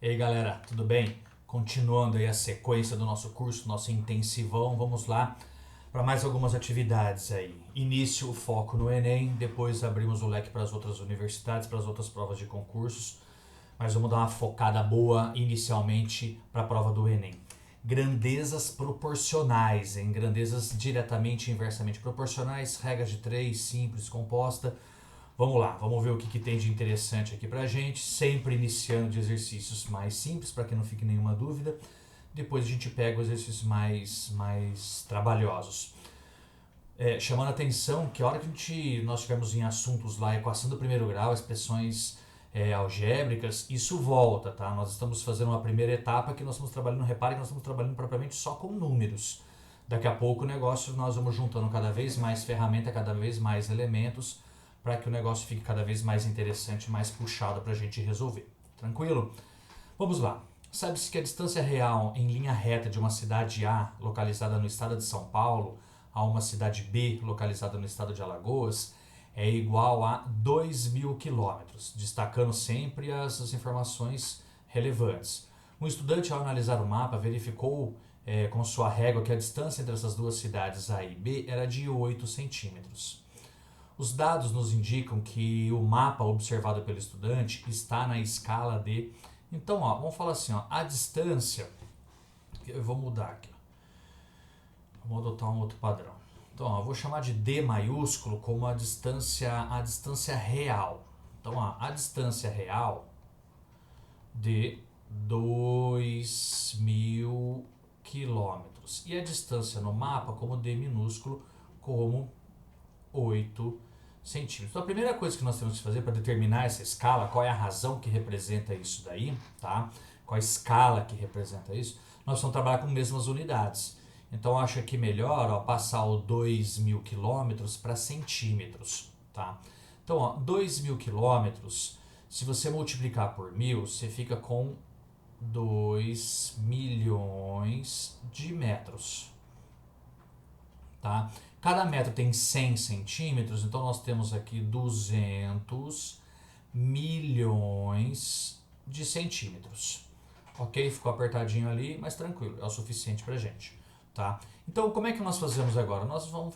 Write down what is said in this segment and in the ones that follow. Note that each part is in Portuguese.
E aí galera, tudo bem? Continuando aí a sequência do nosso curso, nosso intensivão, vamos lá para mais algumas atividades aí. Início, o foco no Enem, depois abrimos o leque para as outras universidades, para as outras provas de concursos, mas vamos dar uma focada boa inicialmente para a prova do Enem. Grandezas proporcionais, em grandezas diretamente e inversamente proporcionais, regras de 3, simples, composta. Vamos lá, vamos ver o que tem de interessante aqui pra gente, sempre iniciando de exercícios mais simples, para que não fique nenhuma dúvida. Depois a gente pega os exercícios mais trabalhosos. Chamando a atenção que a hora que nós estivermos em assuntos lá, equação do primeiro grau, expressões algébricas, isso volta, tá? Nós estamos fazendo uma primeira etapa que nós estamos trabalhando, repare que nós estamos trabalhando propriamente só com números. Daqui a pouco o negócio nós vamos juntando cada vez mais ferramenta, cada vez mais elementos, para que o negócio fique cada vez mais interessante, mais puxado para a gente resolver. Tranquilo? Vamos lá. Sabe-se que a distância real em linha reta de uma cidade A, localizada no estado de São Paulo, a uma cidade B, localizada no estado de Alagoas, é igual a 2.000 quilômetros, destacando sempre as informações relevantes. Um estudante, ao analisar o mapa, verificou com sua régua que a distância entre essas duas cidades A e B era de 8 centímetros. Os dados nos indicam que o mapa observado pelo estudante está na escala de... Então, vamos falar assim, a distância... Eu vou mudar aqui. Vamos adotar um outro padrão. Então, eu vou chamar de D maiúsculo como a distância real. Então, a distância real de 2.000 quilômetros. E a distância no mapa como D minúsculo como 8 centímetros. Então a primeira coisa que nós temos que fazer para determinar essa escala, qual é a razão que representa isso daí, tá? Qual a escala que representa isso, nós vamos trabalhar com mesmas unidades. Então eu acho aqui melhor passar o 2.000 quilômetros para centímetros, tá? Então 2.000 quilômetros, se você multiplicar por 1.000, você fica com 2 milhões de metros, tá? Cada metro tem 100 centímetros, então nós temos aqui 200 milhões de centímetros. Ok? Ficou apertadinho ali, mas tranquilo, é o suficiente pra gente. Tá? Então, como é que nós fazemos agora? Nós vamos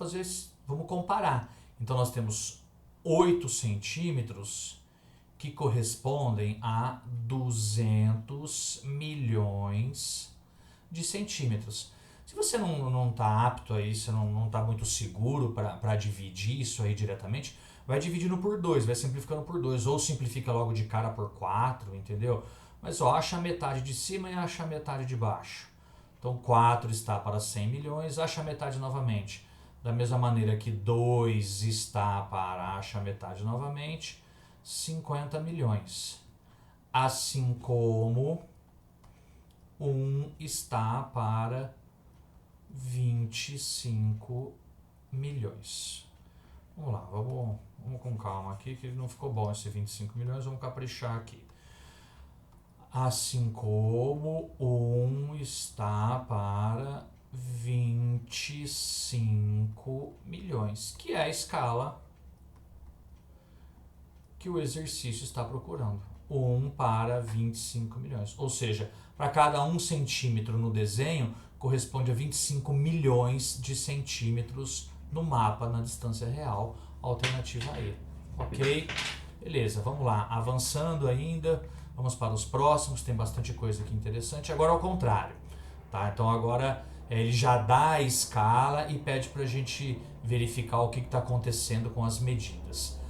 comparar. Então, nós temos 8 centímetros que correspondem a 200 milhões de centímetros. Se você não está apto a isso, não está muito seguro para dividir isso aí diretamente, vai dividindo por 2, vai simplificando por 2, ou simplifica logo de cara por 4, entendeu? Mas acha a metade de cima e acha a metade de baixo. Então 4 está para 100 milhões, acha a metade novamente. Da mesma maneira que 2 está para acha a metade novamente, 50 milhões. Assim como 1 está para 25 milhões. Vamos lá, vamos com calma aqui, que não ficou bom esse 25 milhões, vamos caprichar aqui. Assim como 1 está para 25 milhões, que é a escala que o exercício está procurando. 1 para 25 milhões. Ou seja, para cada 1 centímetro no desenho, corresponde a 25 milhões de centímetros no mapa, na distância real, alternativa E. Ok? Beleza, vamos lá. Avançando ainda, vamos para os próximos, tem bastante coisa aqui interessante. Agora ao contrário. Tá? Então agora ele já dá a escala e pede para a gente verificar o que está acontecendo com as medidas.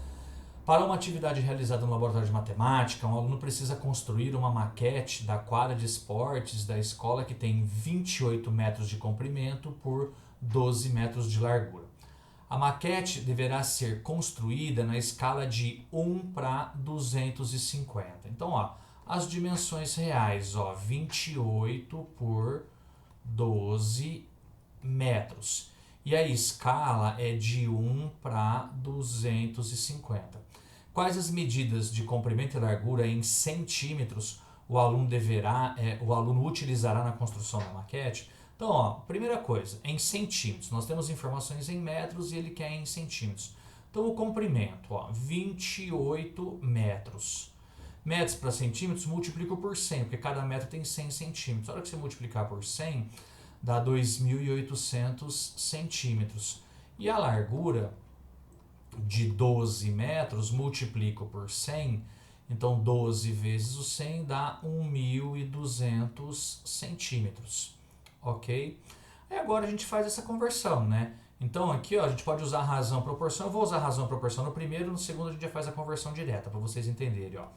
Para uma atividade realizada no laboratório de matemática, um aluno precisa construir uma maquete da quadra de esportes da escola que tem 28 metros de comprimento por 12 metros de largura. A maquete deverá ser construída na escala de 1 para 250. Então, as dimensões reais, 28 por 12 metros. E a escala é de 1 para 250. Quais as medidas de comprimento e largura em centímetros o aluno utilizará na construção da maquete? Então, primeira coisa, em centímetros. Nós temos informações em metros e ele quer em centímetros. Então, o comprimento, 28 metros. metros para centímetros, multiplico por 100, porque cada metro tem 100 centímetros. A hora que você multiplicar por 100, dá 2.800 centímetros. E a largura de 12 metros, multiplico por 100, então 12 vezes o 100 dá 1.200 centímetros, ok? Aí agora a gente faz essa conversão, né? Então aqui ó, a gente pode usar razão proporção, eu vou usar razão proporção no primeiro, no segundo a gente já faz a conversão direta, para vocês entenderem, ó.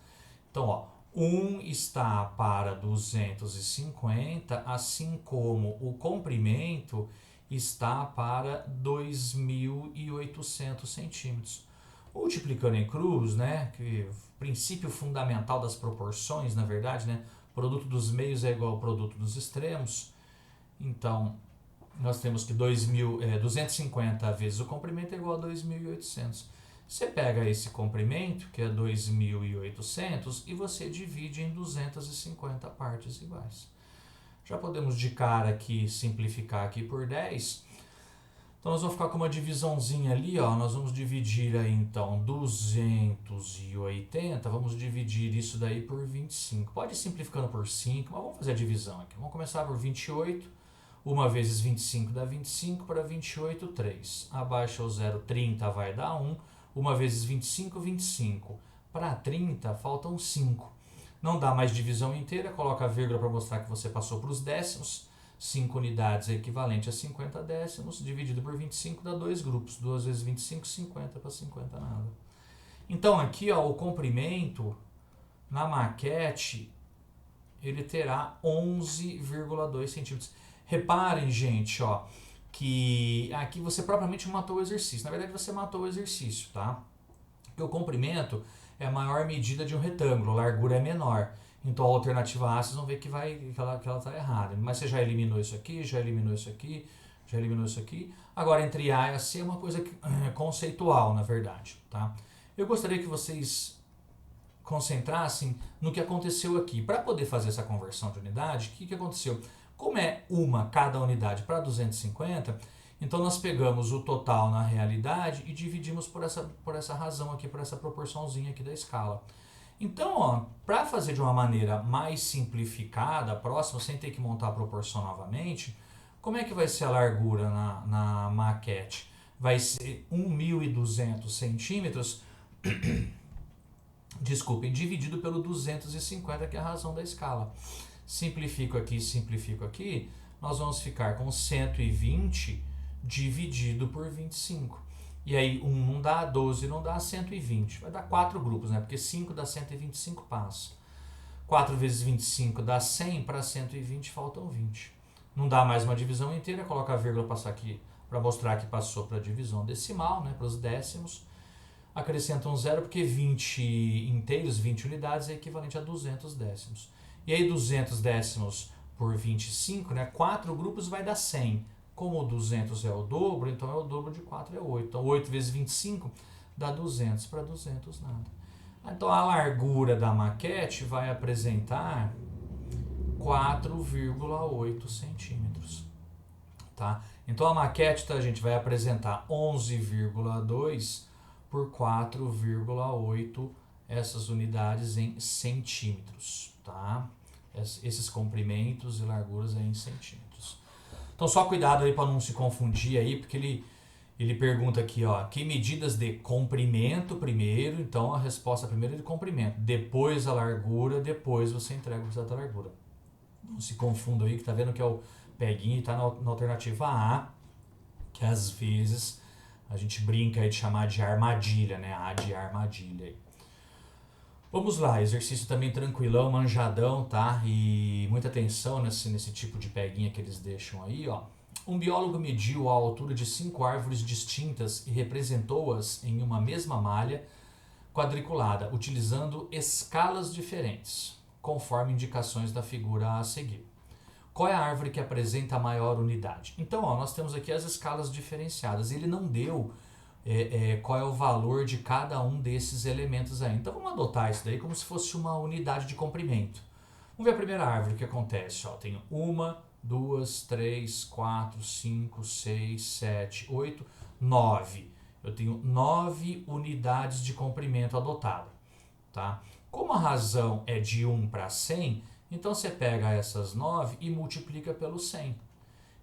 Então ó, 1 está para 250, assim como o comprimento está para 2.800 centímetros. Multiplicando em cruz, né, que princípio fundamental das proporções, na verdade, né, produto dos meios é igual ao produto dos extremos. Então, nós temos que 250 vezes o comprimento é igual a 2.800. Você pega esse comprimento, que é 2.800, e você divide em 250 partes iguais. Já podemos de cara aqui simplificar aqui por 10. Então nós vamos ficar com uma divisãozinha ali, ó. Nós vamos dividir aí então 280, vamos dividir isso daí por 25. Pode ir simplificando por 5, mas vamos fazer a divisão aqui. Vamos começar por 28. 1 vezes 25 dá 25, para 28, 3. Abaixa o 0, 30 vai dar 1. 1 vezes 25, 25. Para 30, faltam 5. Não dá mais divisão inteira, coloca a vírgula para mostrar que você passou para os décimos. 5 unidades é equivalente a 50 décimos, dividido por 25 dá 2 grupos. 2 vezes 25, 50, para 50 nada. Então aqui ó, o comprimento na maquete, ele terá 11,2 centímetros. Reparem, gente, ó, que aqui você propriamente matou o exercício. Na verdade, você matou o exercício, tá? Porque o comprimento é a maior medida de um retângulo, a largura é menor. Então, a alternativa A, vocês vão ver que ela está errada. Mas você já eliminou isso aqui, já eliminou isso aqui, já eliminou isso aqui. Agora, entre A e C é uma coisa conceitual, na verdade, tá? Eu gostaria que vocês concentrassem no que aconteceu aqui. Para poder fazer essa conversão de unidade, o que aconteceu? Como é cada unidade para 250, então nós pegamos o total na realidade e dividimos por essa razão aqui, por essa proporçãozinha aqui da escala. Então, para fazer de uma maneira mais simplificada, próxima, sem ter que montar a proporção novamente, como é que vai ser a largura na maquete? Vai ser 1.200 centímetros, desculpem, dividido pelo 250, que é a razão da escala. Simplifico aqui, nós vamos ficar com 120 dividido por 25. E aí 1 não dá, 12 não dá, 120. Vai dar 4 grupos, né? Porque 5 dá 125 passa. 4 vezes 25 dá 100, para 120 faltam 20. Não dá mais uma divisão inteira, coloca a vírgula passar aqui para mostrar que passou para a divisão decimal, né? Para os décimos. Acrescenta um zero porque 20 inteiros, 20 unidades é equivalente a 200 décimos. E aí 200 décimos por 25, né? 4 grupos vai dar 100. Como o 200 é o dobro, então é o dobro de 4 é 8. Então 8 vezes 25 dá 200, para 200 nada. Então a largura da maquete vai apresentar 4,8 centímetros. Tá? Então a maquete, tá, gente, vai apresentar 11,2 por 4,8 essas unidades em centímetros, tá? Esses comprimentos e larguras aí em centímetros. Então só cuidado aí para não se confundir aí, porque ele pergunta aqui, ó, que medidas de comprimento primeiro, então a resposta primeiro é de comprimento, depois a largura, depois você entrega o resultado da largura. Não se confunda aí, que tá vendo que é o peguinho e tá na alternativa A, que às vezes a gente brinca aí de chamar de armadilha, né? A de armadilha aí. Vamos lá, exercício também tranquilão, manjadão, tá? E muita atenção nesse tipo de peguinha que eles deixam aí, ó. Um biólogo mediu a altura de 5 árvores distintas e representou-as em uma mesma malha quadriculada, utilizando escalas diferentes, conforme indicações da figura a seguir. Qual é a árvore que apresenta a maior unidade? Então, ó, nós temos aqui as escalas diferenciadas. Ele não deu qual é o valor de cada um desses elementos aí. Então, vamos adotar isso daí como se fosse uma unidade de comprimento. Vamos ver a primeira árvore, o que acontece. Ó, tenho 1, 2, 3, 4, 5, 6, 7, 8, 9. Eu tenho 9 unidades de comprimento adotado. Tá? Como a razão é de 1 para 100, então você pega essas 9 e multiplica pelo 100.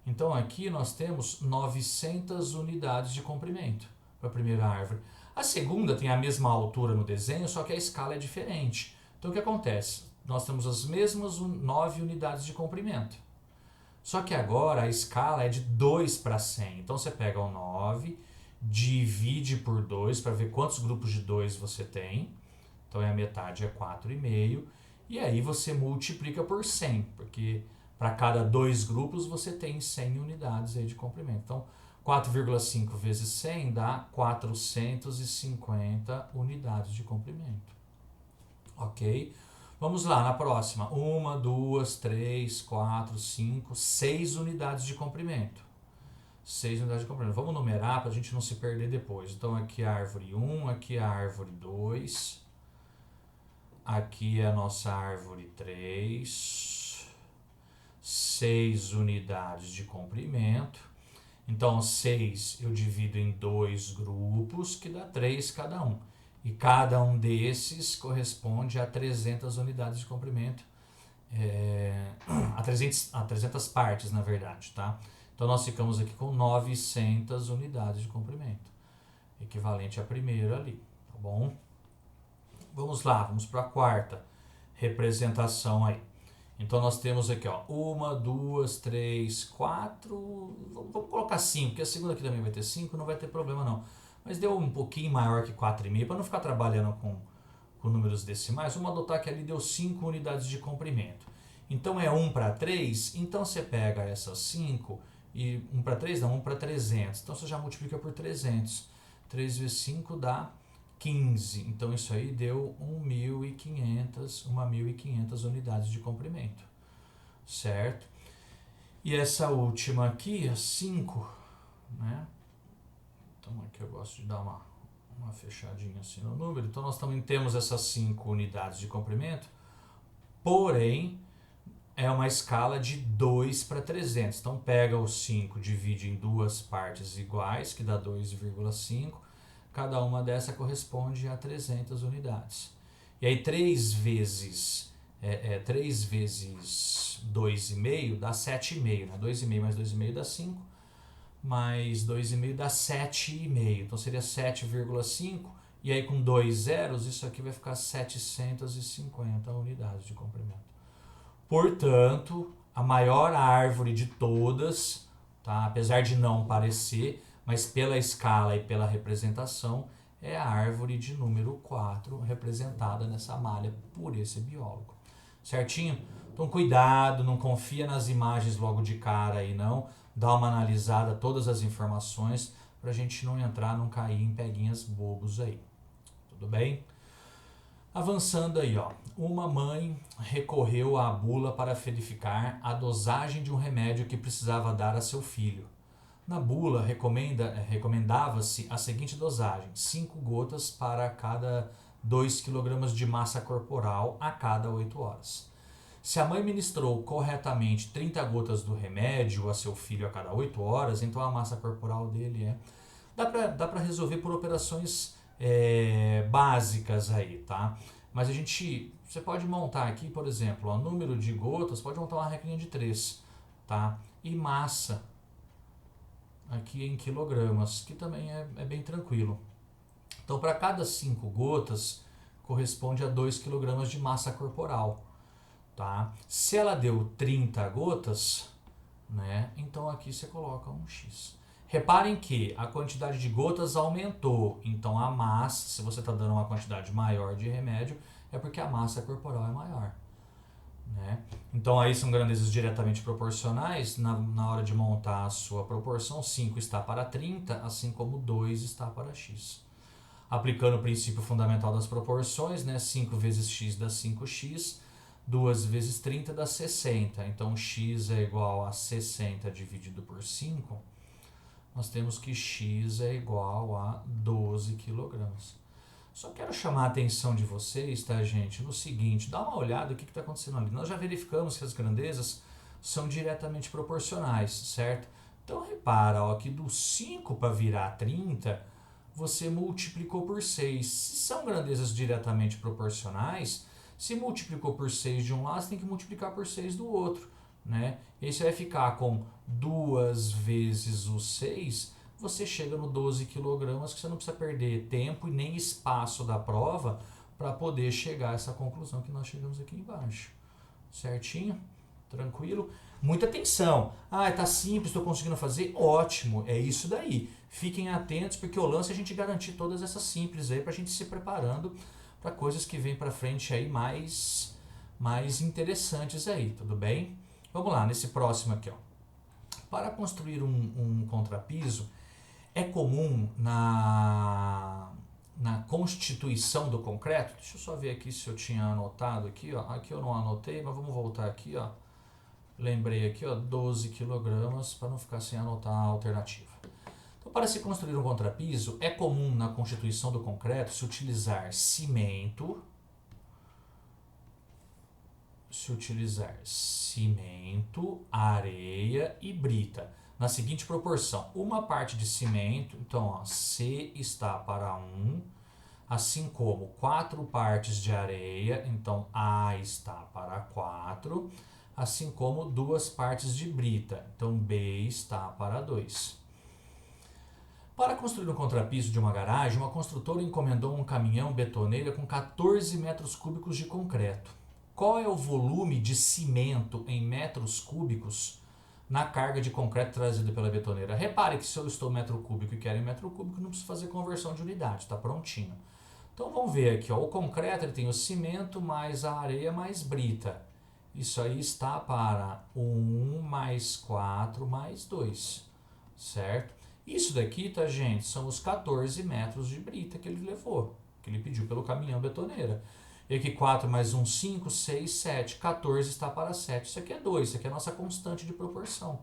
Então aqui nós temos 900 unidades de comprimento para a primeira árvore. A segunda tem a mesma altura no desenho, só que a escala é diferente. Então o que acontece? Nós temos as mesmas 9 unidades de comprimento. Só que agora a escala é de 2 para 100. Então você pega o 9, divide por 2 para ver quantos grupos de 2 você tem. Então a metade é 4,5. E aí você multiplica por 100, porque para cada 2 grupos você tem 100 unidades aí de comprimento. Então 4,5 vezes 100 dá 450 unidades de comprimento. Ok? Vamos lá, na próxima. 1, 2, 3, 4, 5, 6 unidades de comprimento. 6 unidades de comprimento. Vamos numerar para a gente não se perder depois. Então aqui é a árvore 1, aqui é a árvore 2. Aqui é a nossa árvore 3. 6 unidades de comprimento. Então 6 eu divido em 2 grupos, que dá 3 cada um. E cada um desses corresponde a 300 unidades de comprimento, a 300 partes, na verdade, tá? Então nós ficamos aqui com 900 unidades de comprimento, equivalente à primeira ali, tá bom? Vamos lá, vamos para a quarta representação aí. Então nós temos aqui, ó, 1, 2, 3, 4, vamos colocar 5, porque a segunda aqui também vai ter 5, não vai ter problema não. Mas deu um pouquinho maior que 4,5, para não ficar trabalhando com números decimais, vamos adotar que ali deu 5 unidades de comprimento. Então é 1 para 3, então você pega essas 5 e 1 para 3 não, 1 para 300. Então você já multiplica por 300. 3 vezes 5 dá 15. Então isso aí deu 1.500 unidades de comprimento. Certo? E essa última aqui, a 5, né? Então aqui eu gosto de dar uma fechadinha assim no número. Então nós também temos essas 5 unidades de comprimento, porém é uma escala de 2 para 300. Então pega o 5, divide em duas partes iguais, que dá 2,5. Cada uma dessa corresponde a 300 unidades. E aí 3 vezes 2,5 dá 7,5. Né? 2,5 mais 2,5 dá 5. Mais 2,5 dá 7,5. Então seria 7,5. E aí com 2 zeros, isso aqui vai ficar 750 unidades de comprimento. Portanto, a maior árvore de todas, tá? Apesar de não parecer, mas pela escala e pela representação, é a árvore de número 4, representada nessa malha por esse biólogo. Certinho? Então cuidado, não confia nas imagens logo de cara aí não. Dá uma analisada, todas as informações, para a gente não entrar, não cair em peguinhas bobos aí. Tudo bem? Avançando aí, ó. Uma mãe recorreu à bula para verificar a dosagem de um remédio que precisava dar a seu filho. Na bula recomendava-se a seguinte dosagem: 5 gotas para cada 2 kg de massa corporal a cada 8 horas. Se a mãe ministrou corretamente 30 gotas do remédio a seu filho a cada 8 horas, então a massa corporal dele é... Dá para resolver por operações básicas aí, tá? Mas você pode montar aqui, por exemplo, o número de gotas, pode montar uma regrinha de 3, tá? E massa, aqui em quilogramas, que também é bem tranquilo. Então, para cada 5 gotas, corresponde a 2 kg de massa corporal, tá? Se ela deu 30 gotas, né? Então aqui você coloca um X. Reparem que a quantidade de gotas aumentou, então a massa, se você está dando uma quantidade maior de remédio, é porque a massa corporal é maior. Né? Então aí são grandezas diretamente proporcionais, na hora de montar a sua proporção, 5 está para 30, assim como 2 está para x. Aplicando o princípio fundamental das proporções, né? 5 vezes x dá 5x, 2 vezes 30 dá 60, então x é igual a 60 dividido por 5, nós temos que x é igual a 12 kg. Só quero chamar a atenção de vocês, tá, gente, no seguinte, dá uma olhada no que está acontecendo ali. Nós já verificamos que as grandezas são diretamente proporcionais, certo? Então repara, ó, que do 5 para virar 30, você multiplicou por 6. Se são grandezas diretamente proporcionais, se multiplicou por 6 de um lado, você tem que multiplicar por 6 do outro, né? E aí você vai ficar com 2 vezes o 6, você chega no 12 quilogramas, que você não precisa perder tempo e nem espaço da prova para poder chegar a essa conclusão que nós chegamos aqui embaixo. Certinho? Tranquilo? Muita atenção. Ah, tá simples, estou conseguindo fazer? Ótimo, é isso daí. Fiquem atentos, porque o lance é a gente garantir todas essas simples aí, para a gente se preparando para coisas que vêm para frente aí mais interessantes aí, tudo bem? Vamos lá, nesse próximo aqui, ó. Para construir um contrapiso, é comum na constituição do concreto, deixa eu só ver aqui se eu tinha anotado aqui, ó. Aqui eu não anotei, mas vamos voltar aqui, ó. Lembrei aqui, ó, 12 quilogramas, para não ficar sem anotar a alternativa. Então, para se construir um contrapiso, é comum na constituição do concreto se utilizar cimento, areia e brita, na seguinte proporção: uma parte de cimento, então ó, C está para 1, assim como 4 partes de areia, então A está para 4, assim como 2 partes de brita, então B está para 2. Para construir um contrapiso de uma garagem, uma construtora encomendou um caminhão betoneira com 14 metros cúbicos de concreto. Qual é o volume de cimento em metros cúbicos na carga de concreto trazida pela betoneira? Repare que se eu estou metro cúbico e quero em metro cúbico, não preciso fazer conversão de unidade, está prontinho. Então vamos ver aqui, ó, o concreto ele tem o cimento mais a areia mais brita. Isso aí está para 1 mais 4 mais 2, certo? Isso daqui, tá, gente, são os 14 metros de brita que ele levou, que ele pediu pelo caminhão betoneira. E aqui 4 mais 1, 5, 6, 7, 14 está para 7. Isso aqui é 2, isso aqui é a nossa constante de proporção,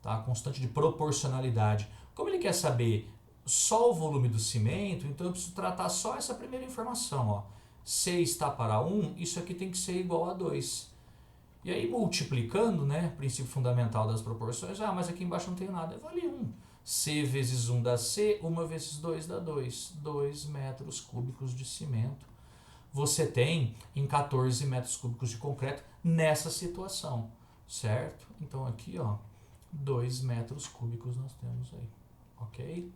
tá? A constante de proporcionalidade. Como ele quer saber só o volume do cimento, então eu preciso tratar só essa primeira informação, ó. C está para 1, isso aqui tem que ser igual a 2. E aí multiplicando, né, princípio fundamental das proporções, mas aqui embaixo não tem nada, vale 1. C vezes 1 dá C, 1 vezes 2 dá 2. 2 metros cúbicos de cimento você tem em 14 metros cúbicos de concreto nessa situação, certo? Então aqui, ó, 2 metros cúbicos nós temos aí, ok?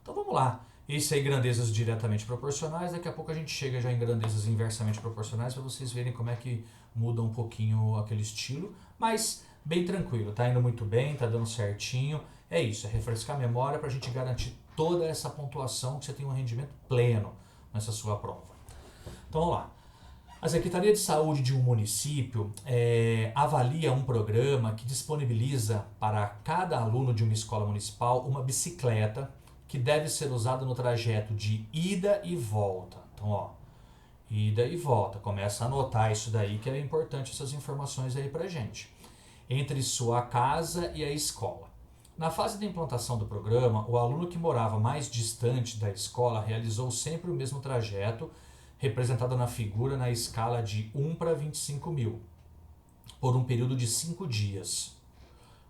Então vamos lá. Isso aí, grandezas diretamente proporcionais. Daqui a pouco a gente chega já em grandezas inversamente proporcionais para vocês verem como é que muda um pouquinho aquele estilo. Mas bem tranquilo, tá indo muito bem, tá dando certinho. É isso, é refrescar a memória para a gente garantir toda essa pontuação que você tem um rendimento pleno nessa sua prova. Então vamos lá. A Secretaria de Saúde de um município avalia um programa que disponibiliza para cada aluno de uma escola municipal uma bicicleta que deve ser usada no trajeto de ida e volta. Então, ó, ida e volta. Começa a anotar isso daí, que é importante essas informações aí pra gente. Entre sua casa e a escola. Na fase de implantação do programa, o aluno que morava mais distante da escola realizou sempre o mesmo trajeto, representado na figura na escala de 1 para 25 mil, por um período de 5 dias.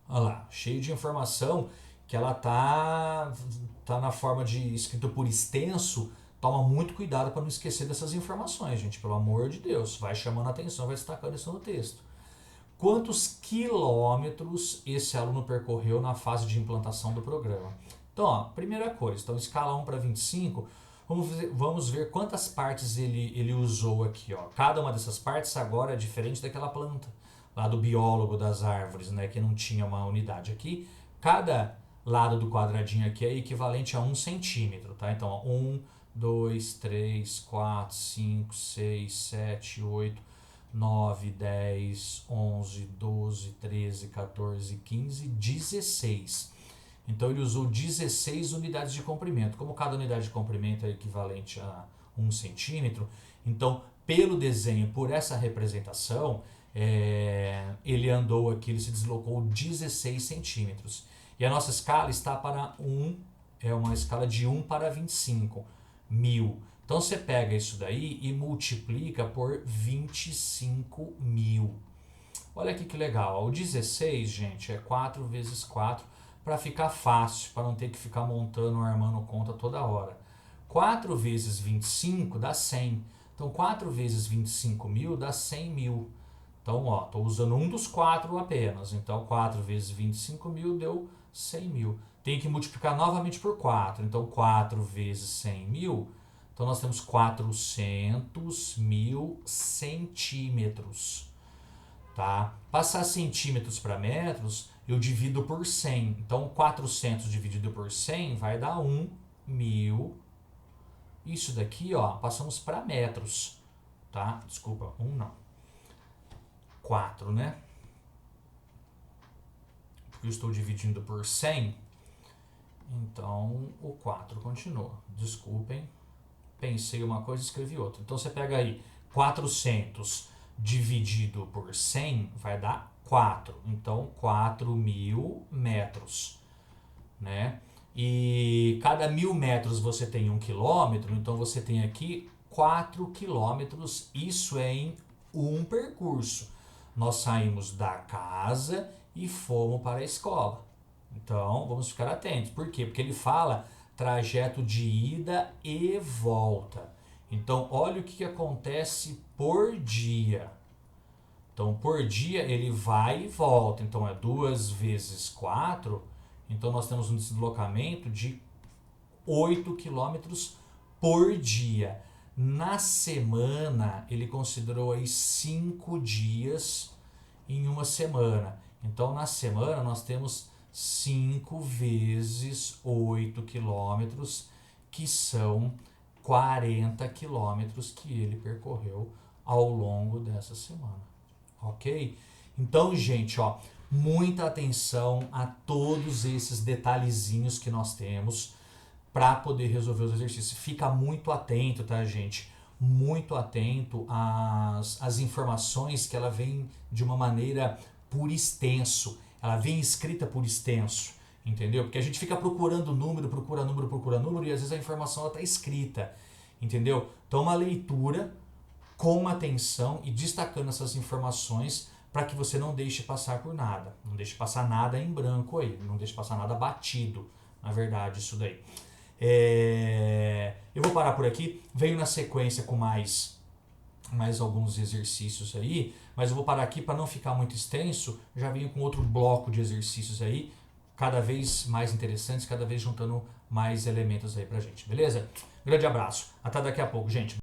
Olha lá, cheio de informação que ela tá na forma de escrito por extenso. Toma muito cuidado para não esquecer dessas informações, gente, pelo amor de Deus. Vai chamando a atenção, vai destacando isso no texto. Quantos quilômetros esse aluno percorreu na fase de implantação do programa? Então, ó, primeira coisa, então escala 1 para 25, vamos ver quantas partes ele usou aqui. Ó. Cada uma dessas partes agora é diferente daquela planta, lá do biólogo das árvores, né, que não tinha uma unidade aqui. Cada lado do quadradinho aqui é equivalente a 1 centímetro, tá? Então, ó, 1, 2, 3, 4, 5, 6, 7, 8, 9, 10, 11, 12, 13, 14, 15, 16. Então ele usou 16 unidades de comprimento. Como cada unidade de comprimento é equivalente a 1 centímetro, então pelo desenho, por essa representação, ele andou aqui, ele se deslocou 16 centímetros. E a nossa escala está para 1, é uma escala de 1 para 25 mil. Então você pega isso daí e multiplica por 25 mil. Olha aqui que legal, o 16, gente, é 4 vezes 4 para ficar fácil, para não ter que ficar montando, armando conta toda hora. 4 vezes 25 dá 100. Então 4 vezes 25 mil dá 100 mil. Então, ó, estou usando um dos 4 apenas. Então 4 vezes 25 mil deu 100 mil. Tem que multiplicar novamente por 4. Então 4 vezes 100 mil. Então nós temos 400 mil centímetros. Tá? Passar centímetros para metros, eu divido por 100. Então 400 dividido por 100 vai dar 1 mil. Isso daqui, ó, passamos para metros. Tá? Desculpa, 1 não. 4, né? Porque eu estou dividindo por 100. Então o 4 continua. Desculpem. Pensei uma coisa e escrevi outra. Então você pega aí 400 dividido por 100 vai dar 4. Então 4.000 metros, né? E cada 1.000 metros você tem 1 quilômetro, então você tem aqui 4 quilômetros. Isso é em um percurso. Nós saímos da casa e fomos para a escola. Então vamos ficar atentos. Por quê? Porque ele fala trajeto de ida e volta. Então, olha o que acontece por dia. Então, por dia ele vai e volta. Então, é 2 vezes 4. Então, nós temos um deslocamento de 8 quilômetros por dia. Na semana, ele considerou aí 5 dias em uma semana. Então, na semana, nós temos 5 vezes 8 quilômetros, que são 40 quilômetros que ele percorreu ao longo dessa semana. Ok? Então, gente, ó, muita atenção a todos esses detalhezinhos que nós temos para poder resolver os exercícios. Fica muito atento, tá, gente? Muito atento às informações que ela vem de uma maneira por extenso. Ela vem escrita por extenso, entendeu? Porque a gente fica procurando número, procura número, e às vezes a informação está escrita, entendeu? Então uma leitura com atenção e destacando essas informações para que você não deixe passar por nada. Não deixe passar nada em branco aí, não deixe passar nada batido, na verdade, isso daí. Eu vou parar por aqui, venho na sequência com mais alguns exercícios aí, mas eu vou parar aqui para não ficar muito extenso. Já venho com outro bloco de exercícios aí, cada vez mais interessantes, cada vez juntando mais elementos aí pra gente, beleza? Grande abraço, até daqui a pouco, gente.